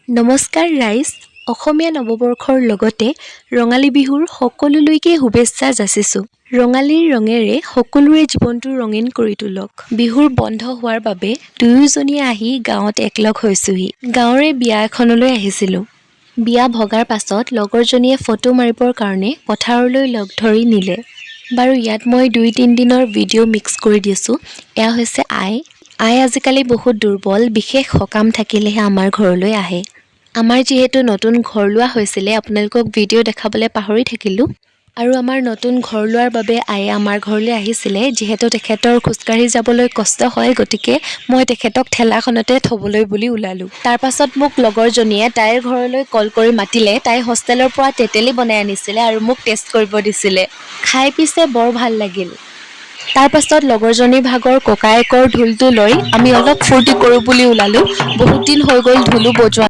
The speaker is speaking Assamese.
নমস্কাৰ ৰাইজ, অসমীয়া নৱবৰ্ষৰ লগতে ৰঙালী বিহুৰ সকলোলৈকে শুভেচ্ছা যাচিছোঁ। ৰঙালীৰ ৰঙেৰে সকলোৰে জীৱনটো ৰঙীন কৰি তোলক। বিহুৰ বন্ধ হোৱাৰ বাবে দুয়োজনীয়ে আহি গাঁৱত একলগ হৈছোহি। গাঁৱৰে বিয়া এখনলৈ আহিছিলোঁ। বিয়া ভগাৰ পাছত লগৰজনীয়ে ফটো মাৰিবৰ কাৰণে পথাৰলৈ লগ ধৰি নিলে। বাৰু ইয়াত মই 2-3 দিনৰ ভিডিঅ' মিক্স কৰি দিছোঁ। এয়া হৈছে আই আজিকালি বহুত দুৰ্বল, বিশেষ সকাম থাকিলেহে আমাৰ ঘৰলৈ আহে। আমাৰ যিহেতু নতুন ঘৰ লোৱা হৈছিলে, আপোনালোকক ভিডিঅ' দেখাবলৈ পাহৰি থাকিলোঁ। আৰু আমাৰ নতুন ঘৰ লোৱাৰ বাবে আয়ে আমাৰ ঘৰলৈ আহিছিলে। যিহেতু তেখেতৰ খোজকাঢ়ি যাবলৈ কষ্ট হয়, গতিকে মই তেখেতক ঠেলাখনতে থ'বলৈ বুলি ওলালোঁ। তাৰ পাছত মোক লগৰজনীয়ে তাইৰ ঘৰলৈ কল কৰি মাতিলে। তাই হোষ্টেলৰ পৰা তেতেলী বনাই আনিছিলে আৰু মোক টেষ্ট কৰিব দিছিলে। খাই পিছে বৰ ভাল লাগিল। তাৰ পাছত লগৰজনীৰ ভাগৰ ককায়েকৰ ঢোলটো লৈ আমি অলপ ফূৰ্তি কৰোঁ বুলি ওলালোঁ। বহুত দিন হৈ গ'ল ঢোলো বজোৱা